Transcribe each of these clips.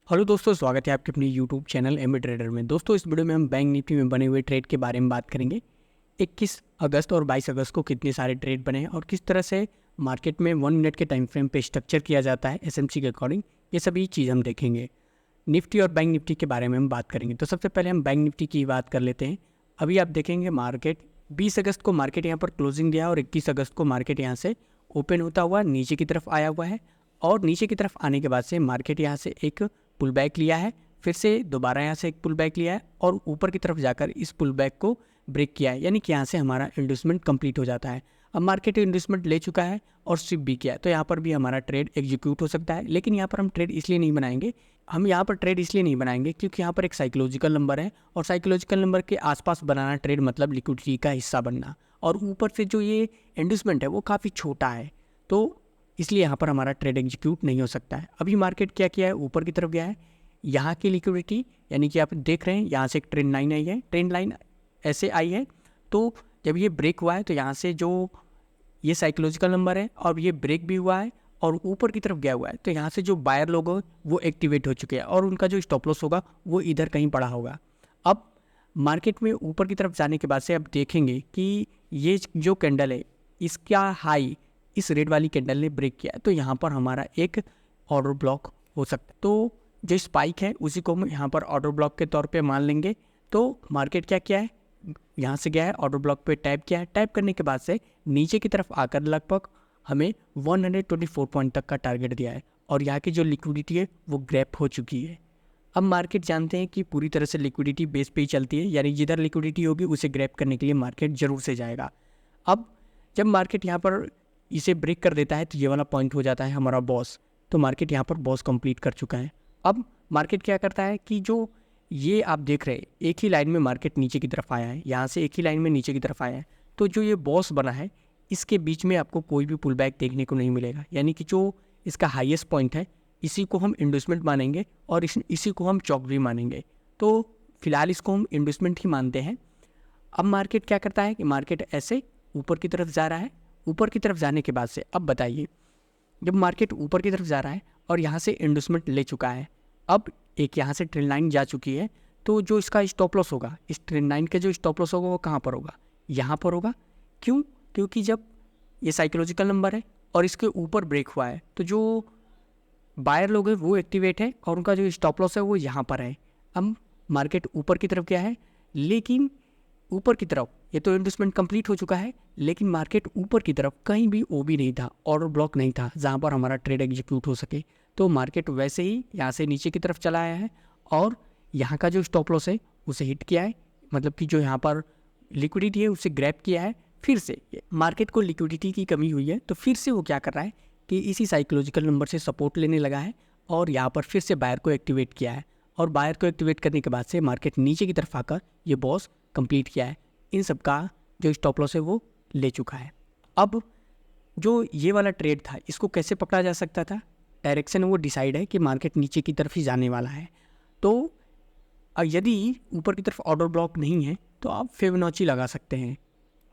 Hello दोस्तों, स्वागत है आपके अपने यूट्यूब चैनल एमबी ट्रेडर में। दोस्तों, इस वीडियो में हम बैंक निफ्टी में बने हुए ट्रेड के बारे में बात करेंगे। 21 अगस्त और 22 अगस्त को कितने सारे ट्रेड बने हैं और किस तरह से मार्केट में 1 मिनट के टाइम फ्रेम पे स्ट्रक्चर किया जाता है एसएमसी के अकॉर्डिंग, ये सभी चीज़ हम देखेंगे। निफ्टी और बैंक निफ्टी के बारे में हम बात करेंगे। तो सबसे पहले हम बैंक निफ्टी की बात कर लेते हैं। अभी आप देखेंगे मार्केट 20 अगस्त को मार्केट यहाँ पर क्लोजिंग दिया और 21 अगस्त को मार्केट यहाँ से ओपन होता हुआ नीचे की तरफ आया हुआ है और नीचे की तरफ आने के बाद से मार्केट यहाँ से एक पुल बैक लिया है, फिर से दोबारा यहाँ से एक पुल बैक लिया है और ऊपर की तरफ जाकर इस पुल बैक को ब्रेक किया है, यानी कि यहाँ से हमारा इंड्यूसमेंट कंप्लीट हो जाता है। अब मार्केट इंड्यूसमेंट ले चुका है और स्विप भी किया है, तो यहाँ पर भी हमारा ट्रेड एग्जीक्यूट हो सकता है। लेकिन यहाँ पर हम ट्रेड इसलिए नहीं बनाएंगे, क्योंकि यहाँ पर एक साइकोलॉजिकल नंबर है और साइकोलॉजिकल नंबर के आसपास बनाना ट्रेड मतलब लिक्विडिटी का हिस्सा बनना, और ऊपर से जो ये इंड्यूसमेंट है वो काफ़ी छोटा है, तो इसलिए यहाँ पर हमारा ट्रेड एग्जीक्यूट नहीं हो सकता है। अभी मार्केट क्या किया है, ऊपर की तरफ गया है। यहाँ की लिक्विडिटी यानी कि आप देख रहे हैं यहाँ से एक ट्रेंड लाइन आई है, ट्रेंड लाइन ऐसे आई है, तो जब ये ब्रेक हुआ है तो यहाँ से जो ये साइकोलॉजिकल नंबर है और ये ब्रेक भी हुआ है और ऊपर की तरफ गया हुआ है, तो यहाँ से जो बायर लोग हो वो एक्टिवेट हो चुके हैं और उनका जो स्टॉप लॉस होगा वो इधर कहीं पड़ा होगा। अब मार्केट में ऊपर की तरफ जाने के बाद से अब देखेंगे कि ये जो कैंडल है इसका हाई इस रेड वाली कैंडल ने ब्रेक किया, तो यहाँ पर हमारा एक ऑर्डर ब्लॉक हो सकता है। तो जो स्पाइक है उसी को हम यहाँ पर ऑर्डर ब्लॉक के तौर पे मान लेंगे। तो मार्केट क्या किया है, यहाँ से गया है, ऑर्डर ब्लॉक पे टैप किया है, टैप करने के बाद से नीचे की तरफ आकर लगभग हमें 124 पॉइंट तक का टारगेट दिया है और यहाँ की जो लिक्विडिटी है वो ग्रैप हो चुकी है। अब मार्केट जानते हैं कि पूरी तरह से लिक्विडिटी बेस पे ही चलती है, यानी जिधर लिक्विडिटी होगी उसे ग्रैप करने के लिए मार्केट जरूर से जाएगा। अब जब मार्केट यहाँ पर इसे ब्रेक कर देता है तो ये वाला पॉइंट हो जाता है हमारा बॉस, तो मार्केट यहाँ पर बॉस कंप्लीट कर चुका है। अब मार्केट क्या करता है कि जो ये आप देख रहे हैं एक ही लाइन में मार्केट नीचे की तरफ आया है, यहाँ से एक ही लाइन में नीचे की तरफ आया है, तो जो ये बॉस बना है इसके बीच में आपको कोई भी पुल बैक देखने को नहीं मिलेगा, यानी कि जो इसका हाईएस्ट पॉइंट है इसी को हम इंड्यूसमेंट मानेंगे और इसी को हम चौक भी मानेंगे। तो फिलहाल इसको हम इंड्यूसमेंट ही मानते हैं। अब मार्केट क्या करता है कि मार्केट ऐसे ऊपर की तरफ जा रहा है। ऊपर की तरफ जाने के बाद से अब बताइए, जब मार्केट ऊपर की तरफ जा रहा है और यहाँ से इंड्यूसमेंट ले चुका है, अब एक यहाँ से ट्रेंड लाइन जा चुकी है, तो जो इसका स्टॉप लॉस होगा, इस ट्रेंड लाइन का जो स्टॉप लॉस होगा वो कहाँ पर होगा, यहाँ पर होगा। क्यों? क्योंकि जब ये साइकोलॉजिकल नंबर है और इसके ऊपर ब्रेक हुआ है तो जो बायर लोग हैं वो एक्टिवेट है और उनका जो स्टॉप लॉस है वो यहाँ पर है। अब मार्केट ऊपर की तरफ गया है, लेकिन ऊपर की तरफ ये तो इन्वेस्टमेंट कंप्लीट हो चुका है, लेकिन मार्केट ऊपर की तरफ कहीं भी ओबी नहीं था, ऑर्डर ब्लॉक नहीं था जहाँ पर हमारा ट्रेड एग्जीक्यूट हो सके। तो मार्केट वैसे ही यहाँ से नीचे की तरफ चला आया है और यहाँ का जो स्टॉप लॉस है उसे हिट किया है, मतलब कि जो यहाँ पर लिक्विडिटी है उसे ग्रैब किया है। फिर से मार्केट को लिक्विडिटी की कमी हुई है, तो फिर से वो क्या कर रहा है कि इसी साइकोलॉजिकल नंबर से सपोर्ट लेने लगा है और यहाँ पर फिर से बायर को एक्टिवेट किया है और बायर को एक्टिवेट करने के बाद से मार्केट नीचे की तरफ आकर ये बॉस कंप्लीट किया है। इन सब का जो स्टॉप लॉस है वो ले चुका है। अब जो ये वाला ट्रेड था इसको कैसे पकड़ा जा सकता था, डायरेक्शन वो डिसाइड है कि मार्केट नीचे की तरफ ही जाने वाला है। तो यदि ऊपर की तरफ ऑर्डर ब्लॉक नहीं है तो आप फिबोनाची लगा सकते हैं,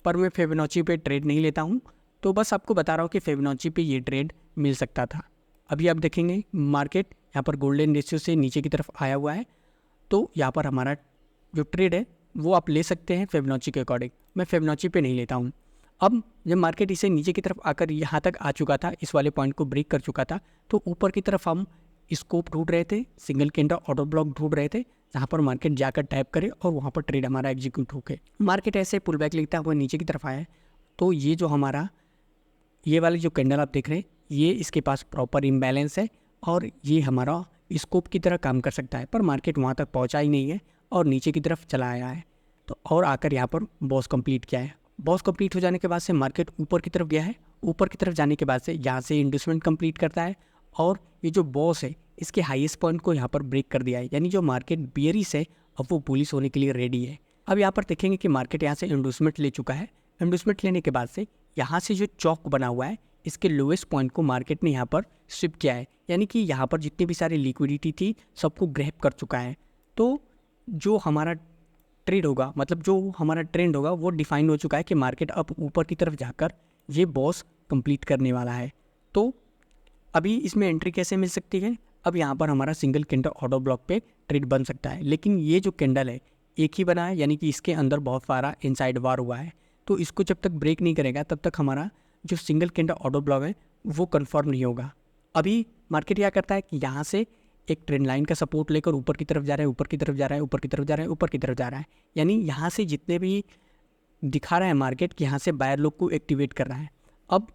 पर मैं फिबोनाची पे ट्रेड नहीं लेता हूँ, तो बस आपको बता रहा हूँ कि फिबोनाची पे ये ट्रेड मिल सकता था। अभी आप देखेंगे मार्केट यहाँ पर गोल्डन रेशियो से नीचे की तरफ आया हुआ है, तो यहाँ पर हमारा जो ट्रेड है वो आप ले सकते हैं फिबोनाची के अकॉर्डिंग। मैं फिबोनाची पे नहीं लेता हूँ। अब जब मार्केट इसे नीचे की तरफ आकर यहाँ तक आ चुका था, इस वाले पॉइंट को ब्रेक कर चुका था, तो ऊपर की तरफ हम स्कोप ढूंढ रहे थे, सिंगल कैंडल ऑर्डर ब्लॉक ढूंढ रहे थे जहाँ पर मार्केट जाकर टैप करे और वहाँ पर ट्रेड हमारा एग्जीक्यूट होके मार्केट ऐसे पुल बैक लेता हुआ नीचे की तरफ आया है। तो ये जो हमारा ये वाली जो कैंडल आप देख रहे हैं ये इसके पास प्रॉपर इम्बैलेंस है और ये हमारा स्कोप की तरह काम कर सकता है, पर मार्केट वहाँ तक पहुँचा ही नहीं है और नीचे की तरफ चला आया है। तो और आकर यहाँ पर बॉस कंप्लीट किया है। बॉस कंप्लीट हो जाने के बाद से मार्केट ऊपर की तरफ गया है। ऊपर की तरफ जाने के बाद से यहाँ से इंड्यूसमेंट कंप्लीट करता है और ये जो बॉस है इसके हाईएस्ट पॉइंट को यहाँ पर ब्रेक कर दिया है, यानी जो मार्केट बियरिश है अब वो बुलिश होने के लिए रेडी है। अब यहाँ पर देखेंगे कि मार्केट यहाँ से इंड्यूसमेंट ले चुका है। इंड्यूसमेंट लेने के बाद से यहाँ से जो चौक बना हुआ है इसके लोएस्ट पॉइंट को मार्केट ने यहाँ पर स्विप किया है, यानी कि यहाँ पर जितनी भी सारी लिक्विडिटी थी सबको ग्रैब कर चुका है। तो जो हमारा ट्रेड होगा, मतलब जो हमारा ट्रेंड होगा वो डिफाइन हो चुका है कि मार्केट अब ऊपर की तरफ जाकर ये बॉस कंप्लीट करने वाला है। तो अभी इसमें एंट्री कैसे मिल सकती है, अब यहाँ पर हमारा सिंगल कैंडल ऑर्डर ब्लॉक पे ट्रेड बन सकता है। लेकिन ये जो कैंडल है एक ही बना है, यानी कि इसके अंदर बहुत सारा इनसाइड वार हुआ है, तो इसको जब तक ब्रेक नहीं करेगा तब तक हमारा जो सिंगल कैंडल ऑर्डर ब्लॉक है वो कंफर्म नहीं होगा। अभी मार्केट क्या करता है कि यहाँ से एक ट्रेंड लाइन का सपोर्ट लेकर ऊपर की तरफ जा रहा है, ऊपर की तरफ जा रहा है, ऊपर की तरफ जा रहा है, ऊपर की तरफ जा रहा है, यानी यहाँ से जितने भी दिखा रहा है मार्केट कि यहाँ से बायर लोग को एक्टिवेट कर रहा है। अब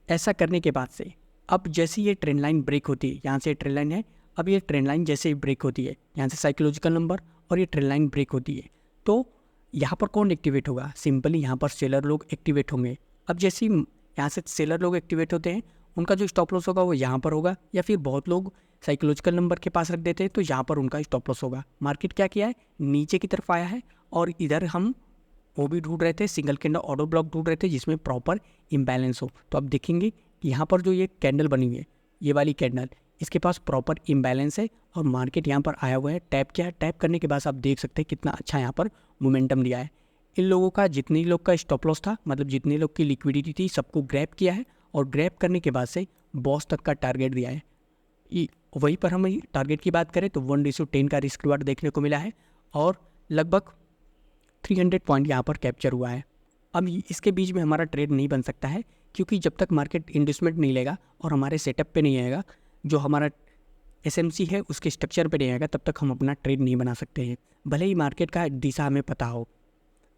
ऐसा करने के बाद से अब जैसे ये ट्रेंड लाइन ब्रेक होती है, यहाँ से ट्रेंड लाइन है, अब ये ट्रेंड लाइन जैसे ही ब्रेक होती है, यहाँ से साइकोलॉजिकल नंबर और ये ट्रेंड लाइन ब्रेक होती है, तो यहाँ पर कौन एक्टिवेट होगा? सिंपली यहाँ पर सेलर लोग एक्टिवेट होंगे। अब जैसे ही यहाँ से सेलर लोग एक्टिवेट होते हैं, उनका जो स्टॉप लॉस होगा वो यहाँ पर होगा, या फिर बहुत लोग साइकोलॉजिकल नंबर के पास रख देते हैं तो यहाँ पर उनका स्टॉप लॉस होगा। मार्केट क्या किया है, नीचे की तरफ आया है, और इधर हम वो भी ढूंढ रहे थे, सिंगल कैंडल ऑर्डर ब्लॉक ढूंढ रहे थे जिसमें प्रॉपर इम्बैलेंस हो। तो अब देखेंगे कि यहाँ पर जो ये कैंडल बनी हुई है, ये वाली कैंडल, इसके पास प्रॉपर इम्बैलेंस है और मार्केट यहाँ पर आया हुआ है, टैप किया है। टैप करने के बाद आप देख सकते हैं कितना अच्छा यहाँ पर मोमेंटम लिया है। इन लोगों का जितने लोग का स्टॉप लॉस था, मतलब जितने लोग की लिक्विडिटी थी, सबको ग्रैब किया है, और ग्रैब करने के बाद से बॉस तक का टारगेट दिया है। वहीं पर हम टारगेट की बात करें तो 1:10 का रिस्क रिवार्ड देखने को मिला है, और लगभग 300 पॉइंट यहाँ पर कैप्चर हुआ है। अब इसके बीच में हमारा ट्रेड नहीं बन सकता है, क्योंकि जब तक मार्केट इंडस्टमेंट नहीं लेगा और हमारे सेटअप पे नहीं आएगा, जो हमारा एसएमसी है उसके स्ट्रक्चर पे नहीं आएगा, तब तक हम अपना ट्रेड नहीं बना सकते हैं, भले ही मार्केट का दिशा हमें पता हो।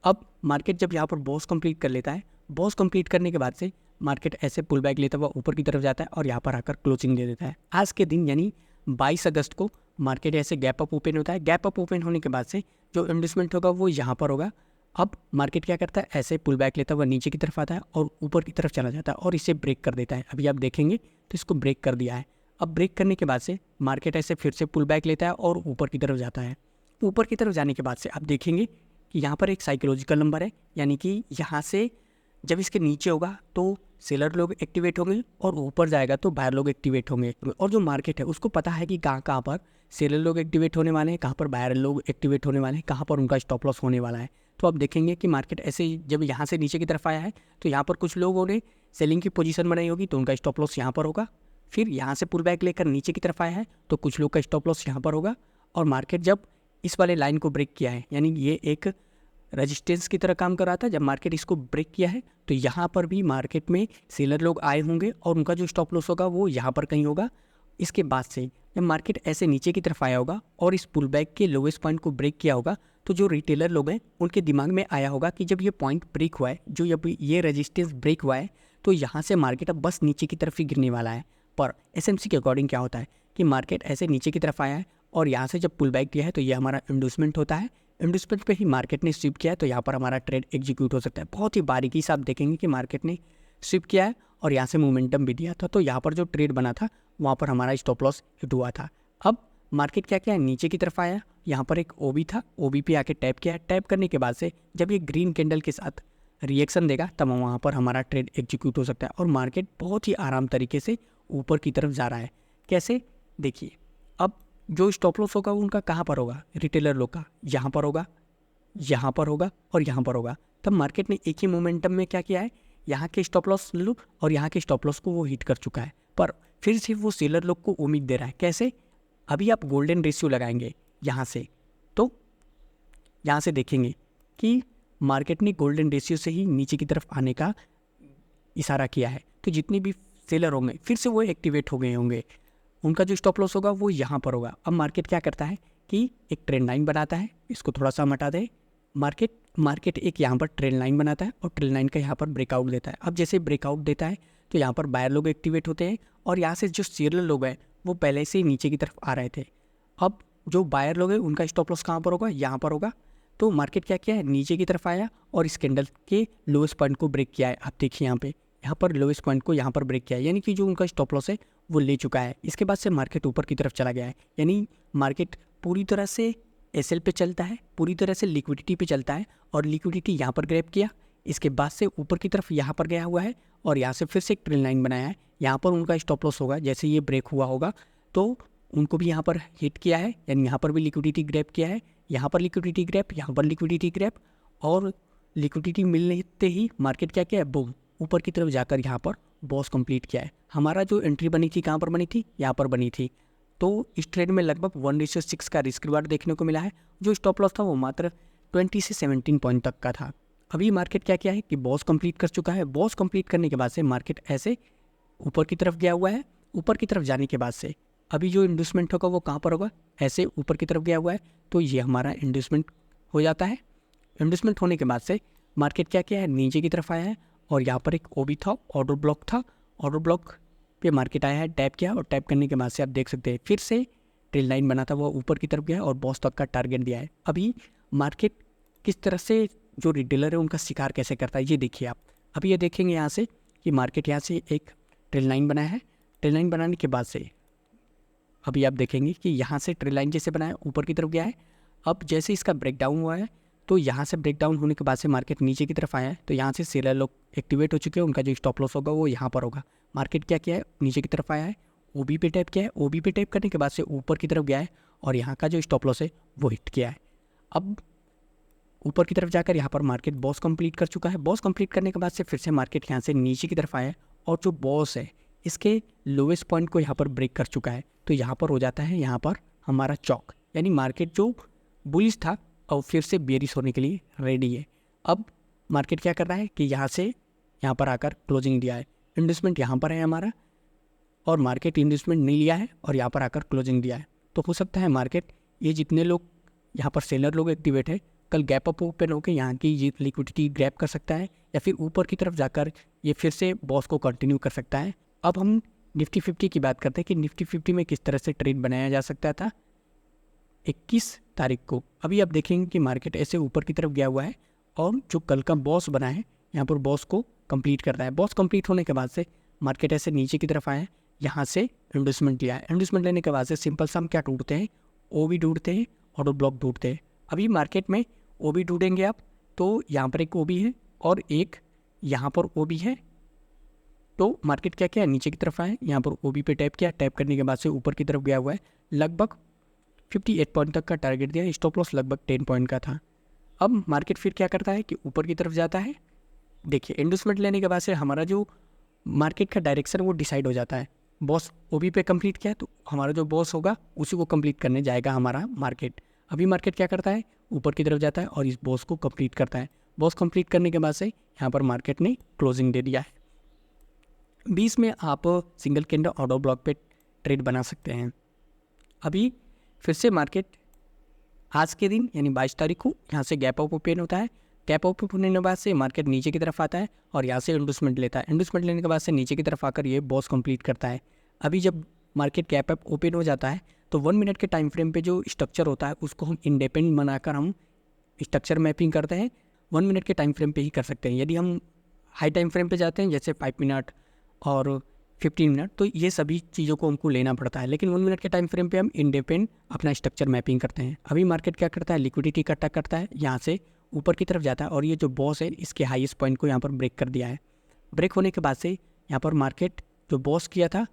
अब मार्केट जब यहाँ पर बॉस कंप्लीट कर लेता है, बॉस कंप्लीट करने के बाद से मार्केट ऐसे पुल बैक लेता हुआ ऊपर की तरफ जाता है और यहाँ पर आकर क्लोजिंग दे देता है। आज के दिन यानी 22 अगस्त को मार्केट ऐसे गैप अप ओपन होता है। गैप अप ओपन होने के बाद से जो इन्वेस्टमेंट होगा वो यहाँ पर होगा। अब मार्केट क्या करता है, ऐसे पुल बैक लेता हुआ नीचे की तरफ आता है और ऊपर की तरफ चला जाता है और इसे ब्रेक कर देता है। अभी आप देखेंगे तो इसको ब्रेक कर दिया है। अब ब्रेक करने के बाद से मार्केट ऐसे फिर से पुल बैक लेता है और ऊपर की तरफ जाता है। ऊपर की तरफ जाने के बाद से आप देखेंगे कि यहाँ पर एक साइकोलॉजिकल नंबर है, यानी कि यहाँ से जब इसके नीचे होगा तो सेलर लोग एक्टिवेट होंगे और ऊपर जाएगा तो बायर लोग एक्टिवेट होंगे। और जो मार्केट है उसको पता है कि कहाँ पर सेलर लोग एक्टिवेट होने वाले हैं, कहाँ पर बायर लोग एक्टिवेट होने वाले हैं, कहाँ पर उनका स्टॉप लॉस होने वाला है। तो आप देखेंगे कि मार्केट ऐसे जब यहाँ से नीचे की तरफ आया है तो यहाँ पर कुछ लोगों ने सेलिंग की पोजीशन बनाई होगी, तो उनका स्टॉप लॉस यहाँ पर होगा। फिर यहाँ से पुल बैक लेकर नीचे की तरफ आया है तो कुछ लोग का स्टॉप लॉस यहाँ पर होगा। और मार्केट जब इस वाले लाइन को ब्रेक किया है, यानी ये एक रेजिस्टेंस की तरह काम कर रहा था, जब मार्केट इसको ब्रेक किया है तो यहाँ पर भी मार्केट में सेलर लोग आए होंगे और उनका जो स्टॉप लॉस होगा वो यहाँ पर कहीं होगा। इसके बाद से जब मार्केट ऐसे नीचे की तरफ आया होगा और इस पुल बैक के लोवेस्ट पॉइंट को ब्रेक किया होगा, तो जो रिटेलर लोग हैं उनके दिमाग में आया होगा कि जब ये पॉइंट ब्रेक हुआ है, जो जब ये रेजिस्टेंस ब्रेक हुआ है, तो यहाँ से मार्केट अब बस नीचे की तरफ ही गिरने वाला है। पर एसएमसी के अकॉर्डिंग क्या होता है कि मार्केट ऐसे नीचे की तरफ आया है और यहाँ से जब पुल बैक दिया है तो ये हमारा इंडस्टमेंट होता है। इंडस्टमेंट पे ही मार्केट ने स्विप किया है तो यहाँ पर हमारा ट्रेड एग्जीक्यूट हो सकता है। बहुत ही बारीकी से आप देखेंगे कि मार्केट ने स्विप किया है और यहाँ से मोमेंटम भी दिया था, तो यहाँ पर जो ट्रेड बना था वहाँ पर हमारा स्टॉप लॉस हिट हुआ था। अब मार्केट क्या किया, नीचे की तरफ आया, यहाँ पर एक ओबी था, ओबी पे आके टैप किया। टैप करने के बाद से जब ये ग्रीन कैंडल के साथ रिएक्शन देगा तब वहाँ पर हमारा ट्रेड एग्जीक्यूट हो सकता है और मार्केट बहुत ही आराम तरीके से ऊपर की तरफ जा रहा है। कैसे, देखिए, अब जो स्टॉप लॉस होगा उनका कहाँ पर होगा, रिटेलर लोग का यहाँ पर होगा, यहाँ पर होगा और यहाँ पर होगा। तब मार्केट ने एक ही मोमेंटम में क्या किया है, यहाँ के स्टॉप लॉस लो और यहाँ के स्टॉप लॉस को वो हिट कर चुका है। पर फिर से वो सेलर लोग को उम्मीद दे रहा है। कैसे, अभी आप गोल्डन रेशियो लगाएंगे यहाँ से, तो यहाँ से देखेंगे कि मार्केट ने गोल्डन रेशियो से ही नीचे की तरफ आने का इशारा किया है। तो जितने भी सेलर होंगे फिर से वो एक्टिवेट हो गए होंगे, उनका जो स्टॉप लॉस होगा वो यहाँ पर होगा। अब मार्केट क्या करता है कि एक ट्रेंड लाइन बनाता है, इसको थोड़ा सा हटा दे। मार्केट एक यहाँ पर ट्रेंड लाइन बनाता है और ट्रेंड लाइन का यहाँ पर ब्रेकआउट देता है। अब जैसे ब्रेकआउट देता है तो यहाँ पर बायर लोग एक्टिवेट होते हैं और यहाँ से जो सेलर लोग हैं वो पहले से ही नीचे की तरफ आ रहे थे। अब जो बायर लोग हैं उनका स्टॉप लॉस कहाँ पर होगा, यहाँ पर होगा। तो मार्केट क्या किया है, नीचे की तरफ आया और इस कैंडल के लोएस्ट पॉइंट को ब्रेक किया है। आप देखिए यहाँ पर लोएस्ट पॉइंट को यहाँ पर ब्रेक किया है, यानी कि जो उनका स्टॉप लॉस है वो ले चुका है। इसके बाद से मार्केट ऊपर की तरफ चला गया है, यानी मार्केट पूरी तरह से एसएल पे चलता है, पूरी तरह से लिक्विडिटी पे चलता है और लिक्विडिटी यहाँ पर ग्रैब किया। इसके बाद से ऊपर की तरफ यहाँ पर गया हुआ है और यहाँ से फिर से एक ट्रेंड लाइन बनाया है। यहाँ पर उनका स्टॉप लॉस होगा, जैसे ये ब्रेक हुआ होगा तो उनको भी यहाँ पर हिट किया है, यानी यहाँ पर भी लिक्विडिटी ग्रैब किया है, यहाँ पर लिक्विडिटी ग्रैब, यहाँ पर लिक्विडिटी ग्रैब, और लिक्विडिटी मिलते ही मार्केट क्या किया है, बूम, ऊपर की तरफ जाकर यहाँ पर बॉस कंप्लीट किया है। हमारा जो एंट्री बनी थी कहाँ पर बनी थी, यहाँ पर बनी थी। तो इस ट्रेड में लगभग 1:6 का रिस्क रिवार्ड देखने को मिला है। जो स्टॉप लॉस था वो मात्र 20 से 17 पॉइंट तक का था। अभी मार्केट क्या किया है कि बॉस कंप्लीट कर चुका है। बॉस कंप्लीट करने के बाद से मार्केट ऐसे ऊपर की तरफ गया हुआ है। ऊपर की तरफ जाने के बाद से अभी जो इंड्यूसमेंट होगा वो कहाँ पर होगा, ऐसे ऊपर की तरफ गया हुआ है, तो ये हमारा इंड्यूसमेंट हो जाता है। इंड्यूसमेंट होने के बाद से मार्केट क्या किया है, नीचे की तरफ आया है और यहाँ पर एक ओबी था, ऑर्डर ब्लॉक था। ऑर्डर ब्लॉक पे मार्केट आया है, टैप किया और टैप करने के बाद से आप देख सकते हैं फिर से ट्रेल लाइन बना था वो ऊपर की तरफ गया है और बॉस तक का टारगेट दिया है। अभी मार्केट किस तरह से जो रिटेलर है उनका शिकार कैसे करता है ये देखिए आप। अभी ये देखेंगे यहाँ से कि मार्केट यहाँ से एक ट्रेल लाइन बनाया है। ट्रेल लाइन बनाने के बाद से अभी आप देखेंगे कि यहाँ से ट्रेल लाइन जैसे बनाया ऊपर की तरफ गया है। अब जैसे इसका ब्रेकडाउन हुआ है तो यहाँ से ब्रेकडाउन होने के बाद से मार्केट नीचे की तरफ आया है, तो यहाँ से सेलर लोग एक्टिवेट हो चुके हैं, उनका जो स्टॉप लॉस होगा वो यहाँ पर होगा। मार्केट क्या किया है, नीचे की तरफ आया है, ओबी पे टैप किया है, ओबी पे टैप करने के बाद से ऊपर की तरफ गया है और यहाँ का जो स्टॉप लॉस है वो हिट किया है। अब ऊपर की तरफ जाकर यहाँ पर मार्केट बॉस कंप्लीट कर चुका है। बॉस कंप्लीट करने के बाद से फिर से मार्केट यहाँ से नीचे की तरफ आया है और जो बॉस है इसके लोवेस्ट पॉइंट को यहाँ पर ब्रेक कर चुका है, तो यहाँ पर हो जाता है यहाँ पर हमारा चौक, यानी मार्केट जो बुलिश था और फिर से बेरिश होने के लिए रेडी है। अब मार्केट क्या कर रहा है कि यहाँ से यहाँ पर आकर क्लोजिंग दिया है। इन्वेस्टमेंट यहाँ पर है हमारा और मार्केट इन्वेस्टमेंट नहीं लिया है और यहाँ पर आकर क्लोजिंग दिया है, तो हो सकता है मार्केट ये जितने लोग यहाँ पर सेलर लोग एक्टिवेट है कल गैप अप ओपन होकर यहाँ की ये लिक्विडिटी ग्रैब कर सकता है या फिर ऊपर की तरफ जाकर ये फिर से बॉस को कंटिन्यू कर सकता है। अब हम निफ्टी 50 की बात करते हैं कि निफ्टी 50 में किस तरह से ट्रेड बनाया जा सकता था 21 तारीख को। अभी आप देखेंगे कि मार्केट ऐसे ऊपर की तरफ गया हुआ है और जो कल का बॉस बना है यहाँ पर बॉस को कंप्लीट करता है। बॉस कंप्लीट होने के बाद से मार्केट ऐसे नीचे की तरफ आया है, यहाँ से इंड्यूसमेंट लिया है। इंड्यूसमेंट लेने के बाद से सिंपल सा हम क्या ढूंढते हैं, ओबी ढूंढते हैं, ऑर्डर ब्लॉक ढूंढते हैं। अभी मार्केट में ओबी ढूंढेंगे आप तो यहाँ पर एक ओबी है और एक यहाँ पर ओबी है, तो मार्केट क्या किया, नीचे की तरफ आए, यहाँ पर ओबी पे टैप किया, टैप करने के बाद से ऊपर की तरफ गया हुआ है, लगभग 58 पॉइंट तक का टारगेट दिया, स्टॉप लॉस लगभग 10 पॉइंट का था। अब मार्केट फिर क्या करता है कि ऊपर की तरफ जाता है। देखिए इंड्यूसमेंट लेने के बाद से हमारा जो मार्केट का डायरेक्शन वो डिसाइड हो जाता है। बॉस ओबी पे कंप्लीट किया तो हमारा जो बॉस होगा उसी को कंप्लीट करने जाएगा हमारा मार्केट। अभी मार्केट क्या करता है, ऊपर की तरफ जाता है और इस बॉस को कंप्लीट करता है। बॉस कंप्लीट करने के बाद से यहाँ पर मार्केट ने क्लोजिंग दे दिया है। 20 में आप सिंगल कैंडल ऑर्डर ब्लॉक पे ट्रेड बना सकते हैं। अभी फिर से मार्केट आज के दिन यानी 22 तारीख को यहाँ से गैप अप ओपन होता है। गैप अप होने के बाद से मार्केट नीचे की तरफ आता है और यहाँ से इंड्यूसमेंट लेता है। इंड्यूसमेंट लेने के बाद से नीचे की तरफ आकर ये बॉस कंप्लीट करता है। अभी जब मार्केट गैप अप ओपन हो जाता है तो 1 मिनट के टाइम फ्रेम पे जो स्ट्रक्चर होता है उसको हम इंडिपेंडेंट बनाकर हम स्ट्रक्चर मैपिंग करते हैं। 1 मिनट के टाइम फ्रेम पे ही कर सकते हैं। यदि हम हाई टाइम फ्रेम पे जाते हैं जैसे 5 मिनट और 15 मिनट, तो ये सभी चीज़ों को हमको लेना पड़ता है, लेकिन 1 मिनट के टाइम फ्रेम पे हम इंडिपेंडेंट अपना स्ट्रक्चर मैपिंग करते हैं। अभी मार्केट क्या करता है, लिक्विडिटी इकट्ठा करता है, यहाँ से ऊपर की तरफ जाता है और ये जो बॉस है इसके हाईएस्ट पॉइंट को यहाँ पर ब्रेक कर दिया है। ब्रेक होने के बाद से यहाँ पर मार्केट जो बॉस किया था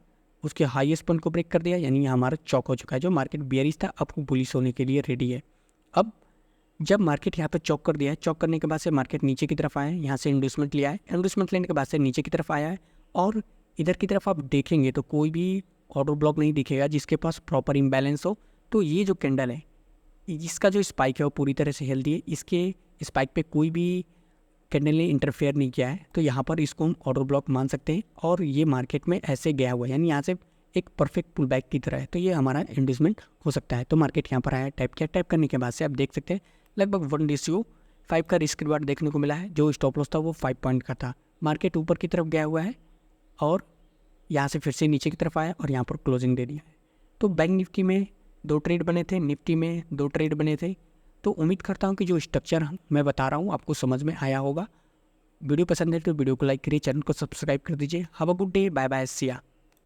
उसके हाईएस्ट पॉइंट को ब्रेक कर दिया, यानी यहाँ हमारा चौक हो चुका है। जो मार्केट बेयरिश था अब वो बुलिश होने के लिए रेडी है। अब जब मार्केट यहाँ पर चौक कर दिया है, चौक करने के बाद से मार्केट नीचे की तरफ आया है, यहाँ से इंड्यूसमेंट लिया है, इंड्यूसमेंट लेने के बाद से नीचे की तरफ आया है और इधर की तरफ आप देखेंगे तो कोई भी ऑर्डर ब्लॉक नहीं दिखेगा जिसके पास प्रॉपर इम्बैलेंस हो। तो ये जो कैंडल है इसका जो स्पाइक है वो पूरी तरह से हेल्दी है, इसके स्पाइक पे कोई भी कैंडल ने इंटरफेयर नहीं किया है, तो यहाँ पर इसको हम ऑर्डर ब्लॉक मान सकते हैं। और ये मार्केट में ऐसे गया हुआ है, यानी यहाँ से एक परफेक्ट पुल बैक की तरह है, तो ये हमारा इंड्यूसमेंट हो सकता है। तो मार्केट यहाँ पर आया, टैप किया, टैप करने के बाद से आप देख सकते हैं लगभग 1:5 का रिस्क रिवार्ड देखने को मिला है। जो स्टॉप लॉस था वो 5 पॉइंट का था। मार्केट ऊपर की तरफ गया हुआ है और यहाँ से फिर से नीचे की तरफ आया और यहाँ पर क्लोजिंग दे दिया है। तो बैंक निफ्टी में 2 ट्रेड बने थे, निफ्टी में 2 ट्रेड बने थे। तो उम्मीद करता हूँ कि जो स्ट्रक्चर मैं बता रहा हूँ आपको समझ में आया होगा। वीडियो पसंद है तो वीडियो को लाइक करिए, चैनल को सब्सक्राइब कर दीजिए। Have a good day, bye bye, see या।